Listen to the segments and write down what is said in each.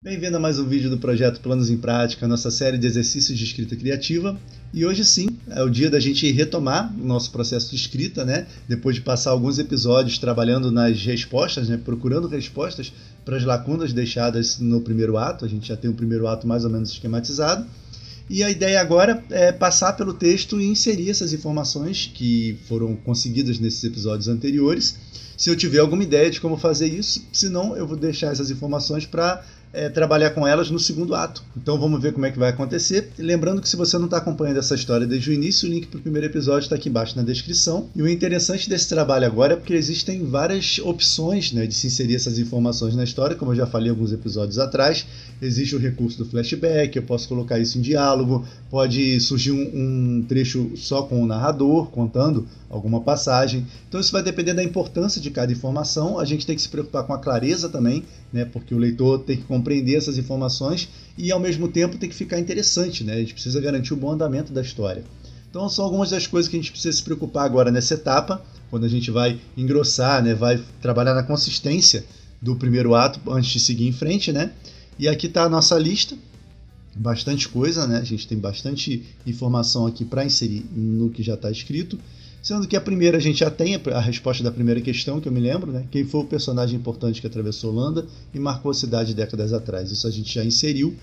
Bem-vindo a mais um vídeo do projeto Planos em Prática, nossa série de exercícios de escrita criativa. E hoje sim, é o dia da gente retomar o nosso processo de escrita, né? Depois de passar alguns episódios trabalhando nas respostas, né? Procurando respostas para as lacunas deixadas no primeiro ato. A gente já tem o primeiro ato mais ou menos esquematizado. E a ideia agora é passar pelo texto e inserir essas informações que foram conseguidas nesses episódios anteriores. Se eu tiver alguma ideia de como fazer isso, senão eu vou deixar essas informações para trabalhar com elas no segundo ato. Então vamos ver como é que vai acontecer. E lembrando que se você não está acompanhando essa história desde o início, o link para o primeiro episódio está aqui embaixo na descrição. E o interessante desse trabalho agora é porque existem várias opções, né, de se inserir essas informações na história, como eu já falei alguns episódios atrás. Existe o recurso do flashback, eu posso colocar isso em diálogo, pode surgir um trecho só com o narrador, contando alguma passagem. Então isso vai depender da importância de cada informação. A gente tem que se preocupar com a clareza também, né, porque o leitor tem que compreender essas informações e ao mesmo tempo tem que ficar interessante, né? A gente precisa garantir o bom andamento da história. Então são algumas das coisas que a gente precisa se preocupar agora nessa etapa, quando a gente vai engrossar, né, vai trabalhar na consistência do primeiro ato antes de seguir em frente, né? E aqui está a nossa lista, bastante coisa, né? A gente tem bastante informação aqui para inserir no que já está escrito. Sendo que a primeira a gente já tem a resposta da primeira questão, que eu me lembro, né? Quem foi o personagem importante que atravessou Holanda e marcou a cidade décadas atrás? Isso a gente já inseriu.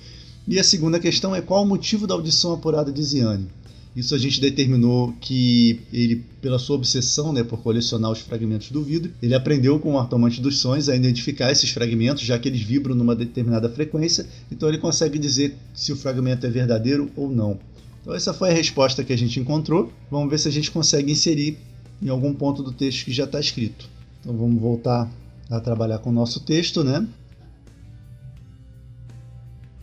E a segunda questão é qual o motivo da audição apurada de Ziane? Isso a gente determinou que ele, pela sua obsessão, né, por colecionar os fragmentos do vidro, ele aprendeu com o Artomante dos Sonhos a identificar esses fragmentos, já que eles vibram numa determinada frequência, então ele consegue dizer se o fragmento é verdadeiro ou não. Então essa foi a resposta que a gente encontrou. Vamos ver se a gente consegue inserir em algum ponto do texto que já está escrito. Então vamos voltar a trabalhar com o nosso texto, né?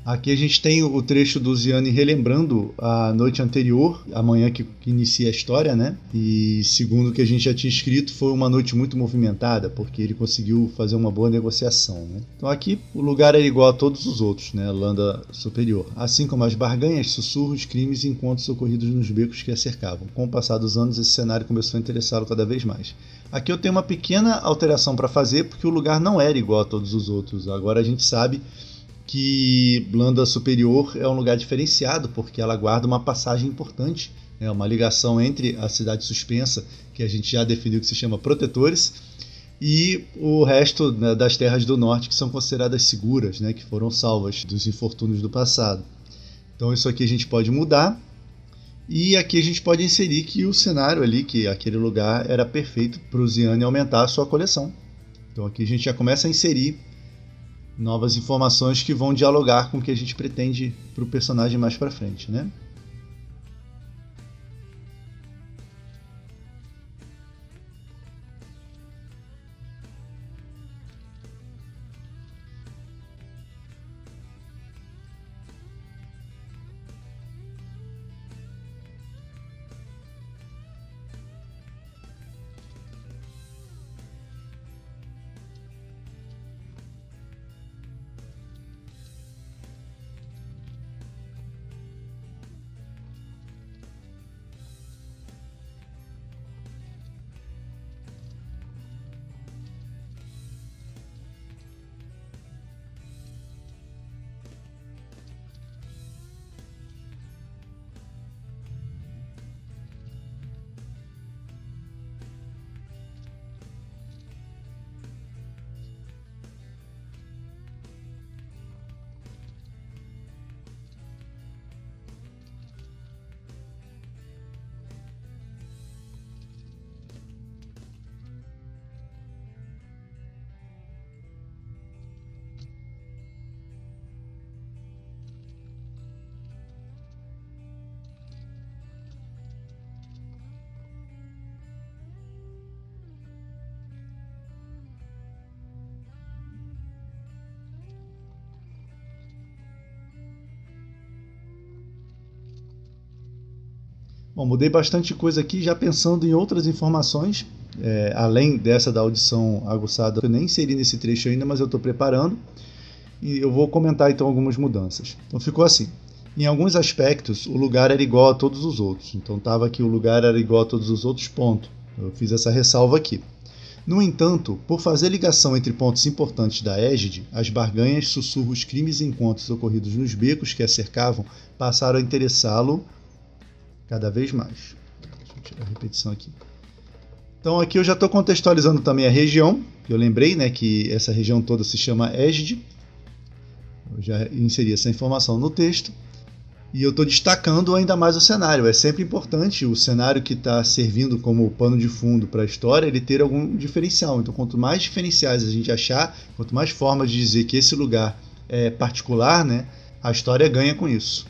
Aqui a gente tem o trecho do Ziane relembrando a noite anterior, a manhã que inicia a história, né? E segundo o que a gente já tinha escrito, foi uma noite muito movimentada, porque ele conseguiu fazer uma boa negociação, né? Então aqui o lugar era igual a todos os outros, né? Landa superior. Assim como as barganhas, sussurros, crimes e encontros ocorridos nos becos que a cercavam. Com o passar dos anos, esse cenário começou a interessá-lo cada vez mais. Aqui eu tenho uma pequena alteração para fazer, porque o lugar não era igual a todos os outros. Agora a gente sabe que Landa Superior é um lugar diferenciado, porque ela guarda uma passagem importante, né, uma ligação entre a cidade suspensa, que a gente já definiu que se chama Protetores, e o resto, né, das terras do norte, que são consideradas seguras, né, que foram salvas dos infortúnios do passado. Então isso aqui a gente pode mudar, e aqui a gente pode inserir que o cenário ali, que aquele lugar era perfeito para o Ziane aumentar a sua coleção. Então aqui a gente já começa a inserir novas informações que vão dialogar com o que a gente pretende para o personagem mais para frente, né? Bom, mudei bastante coisa aqui, já pensando em outras informações, além dessa da audição aguçada, eu nem inseri nesse trecho ainda, mas eu estou preparando, e eu vou comentar então algumas mudanças. Então ficou assim: em alguns aspectos, o lugar era igual a todos os outros. Então estava aqui, o lugar era igual a todos os outros, ponto. Eu fiz essa ressalva aqui. No entanto, por fazer ligação entre pontos importantes da égide, as barganhas, sussurros, crimes e encontros ocorridos nos becos que a cercavam passaram a interessá-lo cada vez mais. Deixa eu tirar a repetição aqui. Então aqui eu já estou contextualizando também a região, que eu lembrei, né, que essa região toda se chama égide. Eu já inseri essa informação no texto. E eu estou destacando ainda mais o cenário. É sempre importante o cenário que está servindo como pano de fundo para a história, ele ter algum diferencial. Então, quanto mais diferenciais a gente achar, quanto mais formas de dizer que esse lugar é particular, né, a história ganha com isso.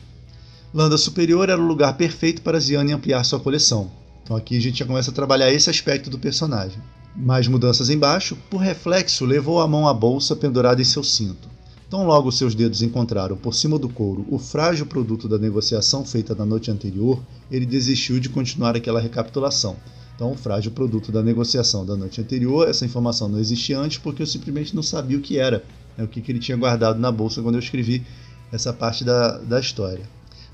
Landa Superior era o lugar perfeito para Ziane ampliar sua coleção. Então aqui a gente já começa a trabalhar esse aspecto do personagem. Mais mudanças embaixo. Por reflexo, levou a mão à bolsa pendurada em seu cinto. Tão logo seus dedos encontraram por cima do couro o frágil produto da negociação feita na noite anterior, ele desistiu de continuar aquela recapitulação. Então, o frágil produto da negociação da noite anterior, essa informação não existia antes porque eu simplesmente não sabia o que era, o que ele tinha guardado na bolsa quando eu escrevi essa parte da história.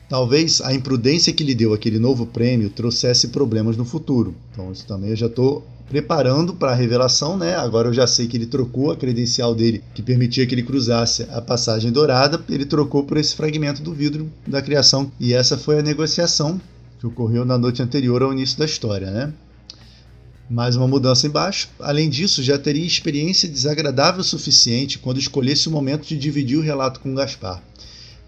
Talvez a imprudência que lhe deu aquele novo prêmio trouxesse problemas no futuro. Então, isso também eu já estou preparando para a revelação, né? Agora eu já sei que ele trocou a credencial dele, que permitia que ele cruzasse a passagem dourada, ele trocou por esse fragmento do vidro da criação. E essa foi a negociação que ocorreu na noite anterior ao início da história, né? Mais uma mudança embaixo. Além disso, já teria experiência desagradável o suficiente quando escolhesse o momento de dividir o relato com Gaspar.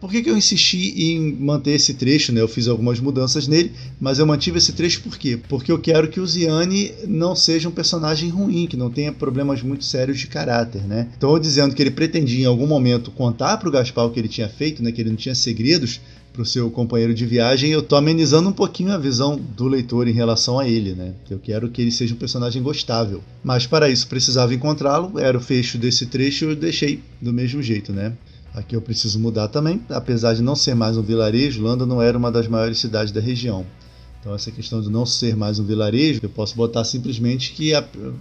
Por que eu insisti em manter esse trecho, né? Eu fiz algumas mudanças nele, mas eu mantive esse trecho por quê? Porque eu quero que o Ziane não seja um personagem ruim, que não tenha problemas muito sérios de caráter, né? Então, eu dizendo que ele pretendia em algum momento contar para o Gaspar o que ele tinha feito, né? Que ele não tinha segredos para o seu companheiro de viagem, eu estou amenizando um pouquinho a visão do leitor em relação a ele, né? Eu quero que ele seja um personagem gostável. Mas para isso precisava encontrá-lo, era o fecho desse trecho, eu deixei do mesmo jeito, né? Aqui eu preciso mudar também, apesar de não ser mais um vilarejo, Landa não era uma das maiores cidades da região. Então essa questão de não ser mais um vilarejo, eu posso botar simplesmente que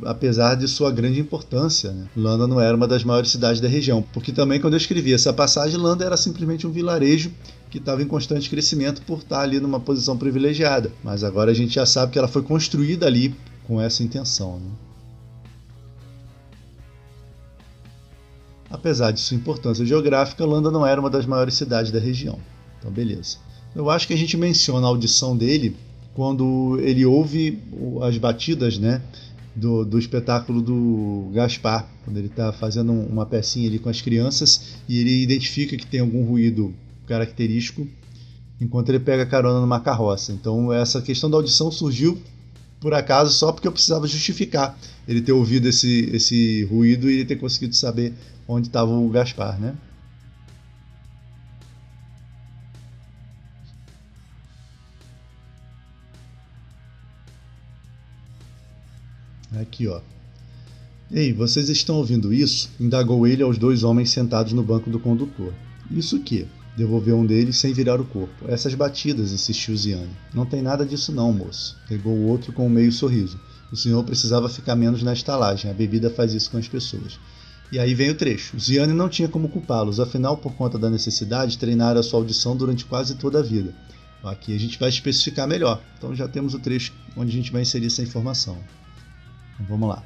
apesar de sua grande importância, né, Landa não era uma das maiores cidades da região. Porque também quando eu escrevi essa passagem, Landa era simplesmente um vilarejo que estava em constante crescimento por estar ali numa posição privilegiada. Mas agora a gente já sabe que ela foi construída ali com essa intenção, né? Apesar de sua importância geográfica, Landa não era uma das maiores cidades da região. Então, beleza. Eu acho que a gente menciona a audição dele quando ele ouve as batidas, né, do espetáculo do Gaspar, quando ele está fazendo uma pecinha ali com as crianças e ele identifica que tem algum ruído característico enquanto ele pega carona numa carroça. Então, essa questão da audição surgiu por acaso só porque eu precisava justificar ele ter ouvido esse ruído e ele ter conseguido saber onde estava o Gaspar, né? Aqui, ó. Ei, vocês estão ouvindo isso? Indagou ele aos dois homens sentados no banco do condutor. Isso o quê? Devolveu um deles sem virar o corpo. Essas batidas, insistiu Ziane. Não tem nada disso não, moço. Pegou o outro com um meio sorriso. O senhor precisava ficar menos na estalagem. A bebida faz isso com as pessoas. E aí vem o trecho. Ziane não tinha como culpá-los, afinal, por conta da necessidade, treinaram a sua audição durante quase toda a vida. Aqui a gente vai especificar melhor. Então já temos o trecho onde a gente vai inserir essa informação. Então, vamos lá.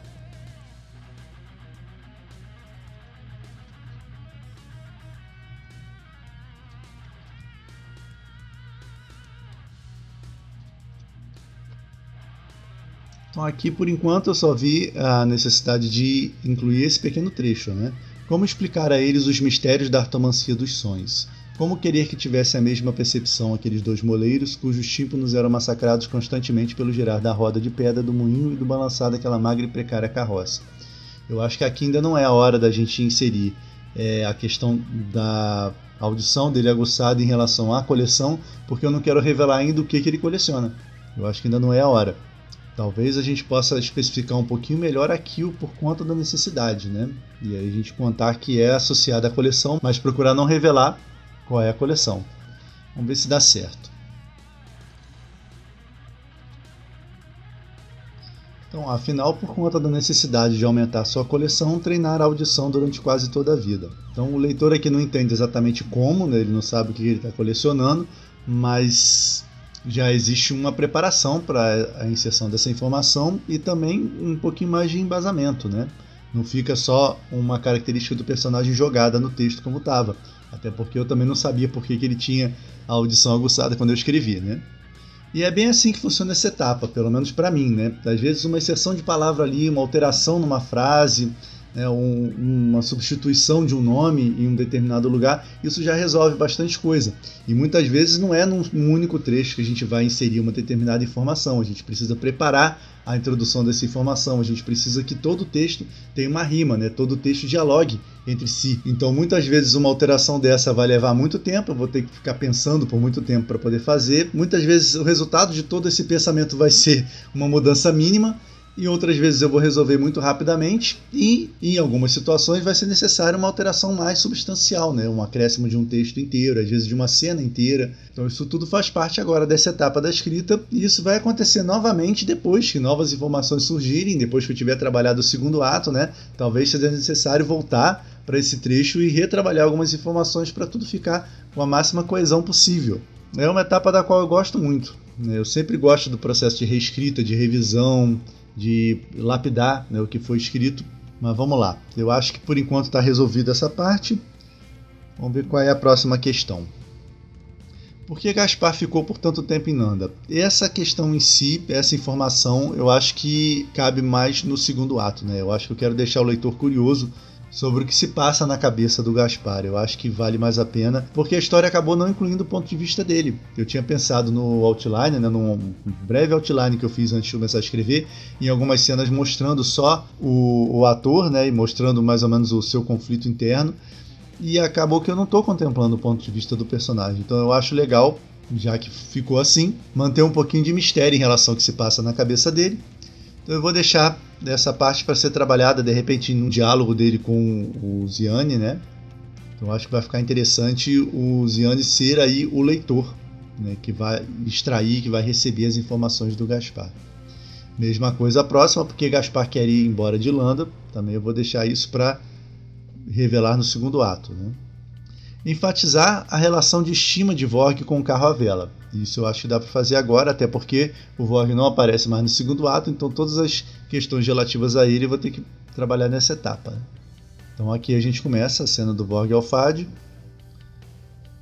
Então aqui, por enquanto, eu só vi a necessidade de incluir esse pequeno trecho, né? Como explicar a eles os mistérios da artomancia dos sonhos? Como querer que tivesse a mesma percepção aqueles dois moleiros, cujos tímpanos eram massacrados constantemente pelo girar da roda de pedra do moinho e do balançar daquela magra e precária carroça? Eu acho que aqui ainda não é a hora da gente inserir a questão da audição dele aguçada em relação à coleção, porque eu não quero revelar ainda o que ele coleciona. Eu acho que ainda não é a hora. Talvez a gente possa especificar um pouquinho melhor aqui por conta da necessidade, né? E aí a gente contar que é associada à coleção, mas procurar não revelar qual é a coleção. Vamos ver se dá certo. Então, afinal, por conta da necessidade de aumentar sua coleção, treinar a audição durante quase toda a vida. Então, o leitor aqui não entende exatamente como, né? Ele não sabe o que ele está colecionando, mas já existe uma preparação para a inserção dessa informação e também um pouquinho mais de embasamento, né? Não fica só uma característica do personagem jogada no texto como estava. Até porque eu também não sabia por que ele tinha a audição aguçada quando eu escrevi, né? E é bem assim que funciona essa etapa, pelo menos para mim, né? Às vezes uma inserção de palavra ali, uma alteração numa frase, né? Uma substituição de um nome em um determinado lugar, isso já resolve bastante coisa. E muitas vezes não é num único trecho que a gente vai inserir uma determinada informação, a gente precisa preparar a introdução dessa informação, a gente precisa que todo texto tenha uma rima, né? Todo texto dialogue entre si. Então muitas vezes uma alteração dessa vai levar muito tempo, eu vou ter que ficar pensando por muito tempo para poder fazer. Muitas vezes o resultado de todo esse pensamento vai ser uma mudança mínima, e outras vezes eu vou resolver muito rapidamente, e em algumas situações vai ser necessária uma alteração mais substancial, né? Um acréscimo de um texto inteiro, às vezes de uma cena inteira. Então isso tudo faz parte agora dessa etapa da escrita, e isso vai acontecer novamente depois que novas informações surgirem, depois que eu tiver trabalhado o segundo ato, né? Talvez seja necessário voltar para esse trecho e retrabalhar algumas informações para tudo ficar com a máxima coesão possível. É uma etapa da qual eu gosto muito, né? Eu sempre gosto do processo de reescrita, de revisão, de lapidar, né, o que foi escrito. Mas vamos lá, eu acho que por enquanto está resolvida essa parte. Vamos ver qual é a próxima questão. Por que Gaspar ficou por tanto tempo em Nanda? Essa questão em si, essa informação, eu acho que cabe mais no segundo ato, né? Eu acho que eu quero deixar o leitor curioso sobre o que se passa na cabeça do Gaspar. Eu acho que vale mais a pena, porque a história acabou não incluindo o ponto de vista dele. Eu tinha pensado no outline, né, num breve outline que eu fiz antes de começar a escrever, em algumas cenas mostrando só o ator, né, e mostrando mais ou menos o seu conflito interno, e acabou que eu não estou contemplando o ponto de vista do personagem. Então eu acho legal, já que ficou assim, manter um pouquinho de mistério em relação ao que se passa na cabeça dele. Então eu vou deixar essa parte para ser trabalhada de repente num diálogo dele com o Ziane, né? Então acho que vai ficar interessante o Ziane ser aí o leitor, né? Que vai extrair, que vai receber as informações do Gaspar. Mesma coisa a próxima, porque Gaspar quer ir embora de Landa, também eu vou deixar isso para revelar no segundo ato, né? Enfatizar a relação de estima de Vorg com o carro à vela. Isso eu acho que dá para fazer agora, até porque o Vorg não aparece mais no segundo ato, então todas as questões relativas a ele eu vou ter que trabalhar nessa etapa. Então aqui a gente começa a cena do Vorg Alphade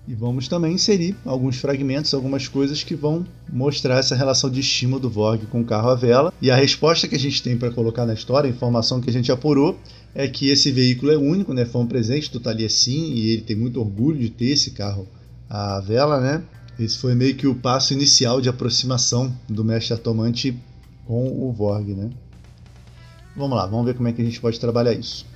e vamos também inserir alguns fragmentos, algumas coisas que vão mostrar essa relação de estima do Vorg com o carro à vela. E a resposta que a gente tem para colocar na história, a informação que a gente apurou, é que esse veículo é único, né? Foi um presente do Taliesin e ele tem muito orgulho de ter esse carro à vela, né? Esse foi meio que o passo inicial de aproximação do mestre Atomante com o Vorg, né? Vamos lá, vamos ver como é que a gente pode trabalhar isso.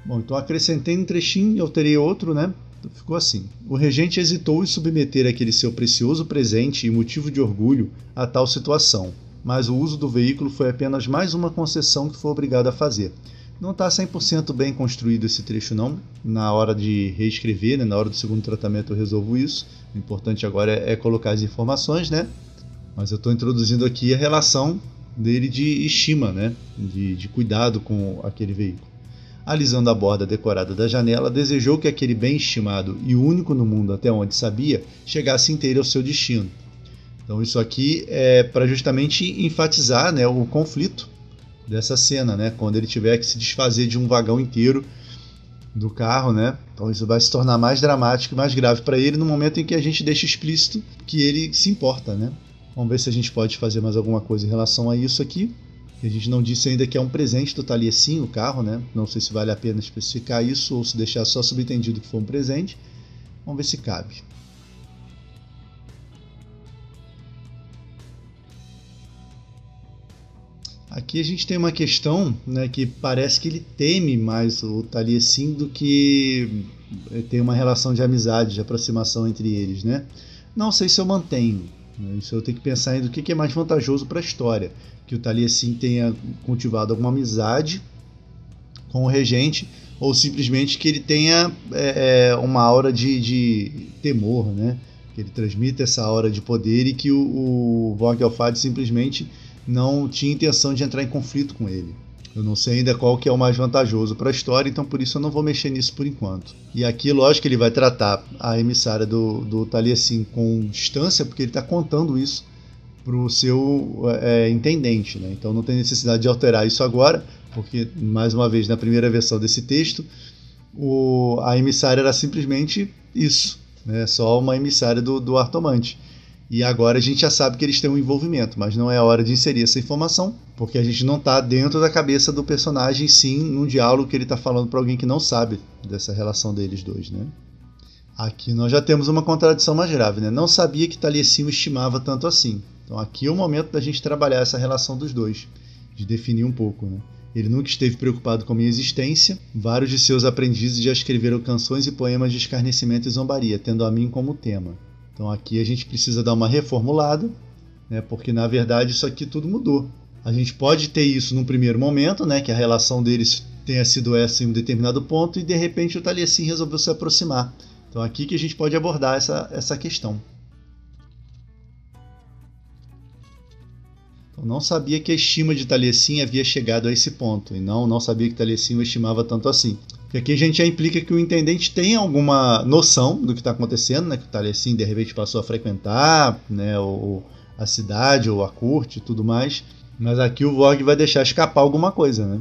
Bom, então acrescentei um trechinho e alterei outro, né? Então ficou assim. O regente hesitou em submeter aquele seu precioso presente e motivo de orgulho a tal situação, mas o uso do veículo foi apenas mais uma concessão que foi obrigado a fazer. Não está 100% bem construído esse trecho não, na hora de reescrever, né? Na hora do segundo tratamento eu resolvo isso. O importante agora é colocar as informações, né? Mas eu estou introduzindo aqui a relação dele de estima, né? De cuidado com aquele veículo. Alisando a borda decorada da janela, desejou que aquele bem estimado e único no mundo até onde sabia chegasse inteiro ao seu destino. Então isso aqui é para justamente enfatizar, né, o conflito dessa cena, né, quando ele tiver que se desfazer de um vagão inteiro do carro, né? Então isso vai se tornar mais dramático e mais grave para ele no momento em que a gente deixa explícito que ele se importa, né? Vamos ver se a gente pode fazer mais alguma coisa em relação a isso aqui. A gente não disse ainda que é um presente do Taliesin, o carro, né? Não sei se vale a pena especificar isso ou se deixar só subentendido que foi um presente. Vamos ver se cabe. Aqui a gente tem uma questão, né, que parece que ele teme mais o Taliesin do que tem uma relação de amizade, de aproximação entre eles, né? Não sei se eu mantenho. Né? Isso eu tenho que pensar em do que é mais vantajoso para a história. Que o Taliesin tenha cultivado alguma amizade com o regente, ou simplesmente que ele tenha uma aura de temor, né? Que ele transmita essa aura de poder e que o Vorgelfad simplesmente não tinha intenção de entrar em conflito com ele. Eu não sei ainda qual que é o mais vantajoso para a história, então por isso eu não vou mexer nisso por enquanto. E aqui, lógico que ele vai tratar a emissária do Taliesin com distância, porque ele está contando isso para o seu intendente, né? Então não tem necessidade de alterar isso agora, porque, mais uma vez, na primeira versão desse texto, a emissária era simplesmente isso, né? Só uma emissária do Artomante. E agora a gente já sabe que eles têm um envolvimento, mas não é hora de inserir essa informação, porque a gente não está dentro da cabeça do personagem, sim, num diálogo que ele está falando para alguém que não sabe dessa relação deles dois, né? Aqui nós já temos uma contradição mais grave, né? Não sabia que Taliesin o estimava tanto assim. Então aqui é o momento da gente trabalhar essa relação dos dois, de definir um pouco, né? Ele nunca esteve preocupado com a minha existência. Vários de seus aprendizes já escreveram canções e poemas de escarnecimento e zombaria, tendo a mim como tema. Então aqui a gente precisa dar uma reformulada, né, porque na verdade isso aqui tudo mudou. A gente pode ter isso num primeiro momento, né, que a relação deles tenha sido essa em um determinado ponto e de repente o Taliesin resolveu se aproximar. Então aqui que a gente pode abordar essa questão. Então, não sabia que a estima de Taliesin havia chegado a esse ponto, e não sabia que Taliesin o estimava tanto assim. Porque aqui a gente já implica que o intendente tem alguma noção do que está acontecendo, né? Que o Taliesin de repente passou a frequentar, né? A cidade ou a corte e tudo mais. Mas aqui o Vorg vai deixar escapar alguma coisa, né?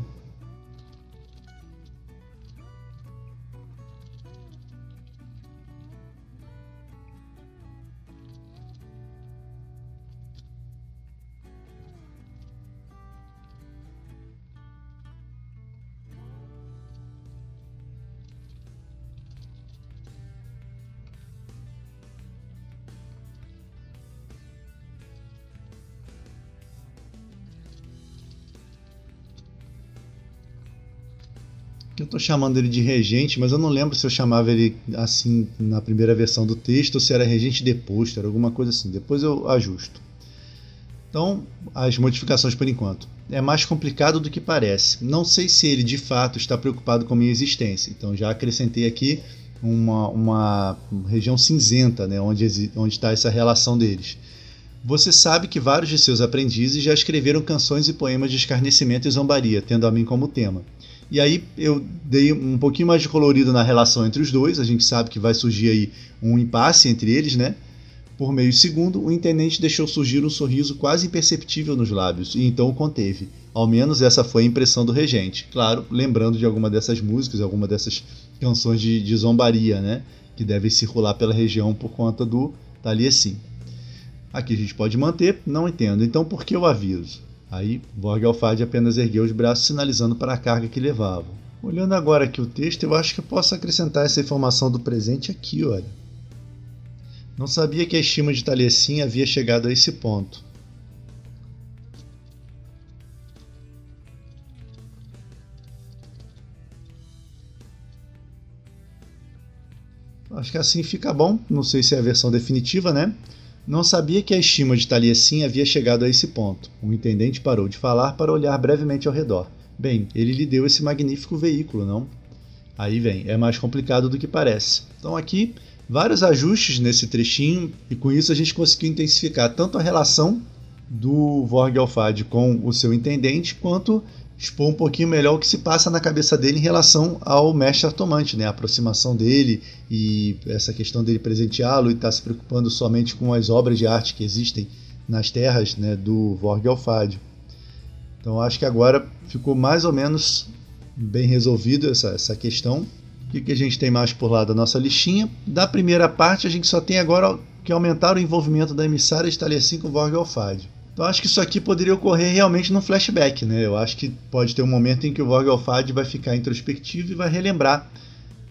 Eu estou chamando ele de regente, mas eu não lembro se eu chamava ele assim na primeira versão do texto ou se era regente deposto, era alguma coisa assim. Depois eu ajusto. Então, as modificações por enquanto. É mais complicado do que parece. Não sei se ele de fato está preocupado com a minha existência. Então já acrescentei aqui uma região cinzenta, né, onde está essa relação deles. Você sabe que vários de seus aprendizes já escreveram canções e poemas de escarnecimento e zombaria, tendo a mim como tema. E aí eu dei um pouquinho mais de colorido na relação entre os dois. A gente sabe que vai surgir aí um impasse entre eles, né? Por meio segundo, o intendente deixou surgir um sorriso quase imperceptível nos lábios, e então o conteve. Ao menos essa foi a impressão do regente. Claro, lembrando de alguma dessas músicas, alguma dessas canções de zombaria, né? Que devem circular pela região por conta do Taliesin. Aqui a gente pode manter, não entendo. Então por que o aviso? Aí Vorgelfad apenas ergueu os braços, sinalizando para a carga que levavam. Olhando agora aqui o texto, eu acho que eu posso acrescentar essa informação do presente aqui, olha. Não sabia que a estima de Taliesin havia chegado a esse ponto. Acho que assim fica bom, não sei se é a versão definitiva, né? Não sabia que a estima de Taliesin havia chegado a esse ponto. O intendente parou de falar para olhar brevemente ao redor. Bem, ele lhe deu esse magnífico veículo, não? Aí vem, é mais complicado do que parece. Então aqui, vários ajustes nesse trechinho, e com isso a gente conseguiu intensificar tanto a relação do Vorgelfad com o seu intendente, quanto expor um pouquinho melhor o que se passa na cabeça dele em relação ao mestre Artomante, né? A aproximação dele e essa questão dele presenteá-lo e estar se preocupando somente com as obras de arte que existem nas terras, né, do Vorgelfad. Então acho que agora ficou mais ou menos bem resolvido essa questão. O que a gente tem mais por lá da nossa listinha? Da primeira parte a gente só tem agora que aumentar o envolvimento da emissária de Taliesin com Vorgelfad. Então acho que isso aqui poderia ocorrer realmente num flashback, né? Eu acho que pode ter um momento em que o Vorgelfad vai ficar introspectivo e vai relembrar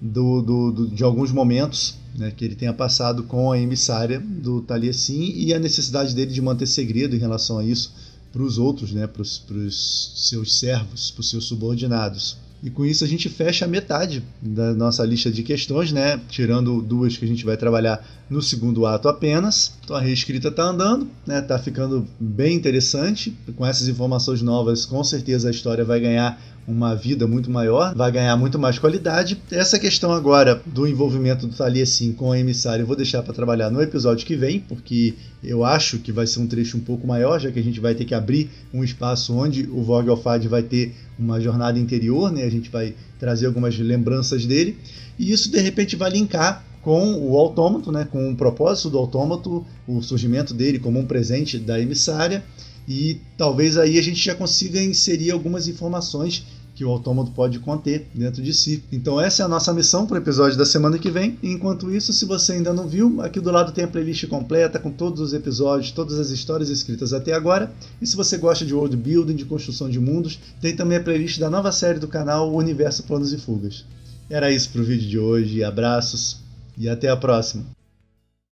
de alguns momentos, né, que ele tenha passado com a emissária do Taliesin e a necessidade dele de manter segredo em relação a isso para os outros, né, para os seus servos, para os seus subordinados. E com isso a gente fecha a metade da nossa lista de questões, né? Tirando 2 que a gente vai trabalhar no segundo ato apenas. Então a reescrita está andando, né? Está ficando bem interessante. Com essas informações novas, com certeza a história vai ganhar uma vida muito maior, vai ganhar muito mais qualidade. Essa questão agora do envolvimento do Taliesin com a emissária eu vou deixar para trabalhar no episódio que vem, porque eu acho que vai ser um trecho um pouco maior, já que a gente vai ter que abrir um espaço onde o Vogelfad vai ter uma jornada interior, né? A gente vai trazer algumas lembranças dele, e isso de repente vai linkar com o autômato, né? Com o propósito do autômato, o surgimento dele como um presente da emissária, e talvez aí a gente já consiga inserir algumas informações que o autômato pode conter dentro de si. Então essa é a nossa missão para o episódio da semana que vem. E enquanto isso, se você ainda não viu, aqui do lado tem a playlist completa com todos os episódios, todas as histórias escritas até agora. E se você gosta de world building, de construção de mundos, tem também a playlist da nova série do canal, o Universo Planos e Fugas. Era isso para o vídeo de hoje, abraços e até a próxima!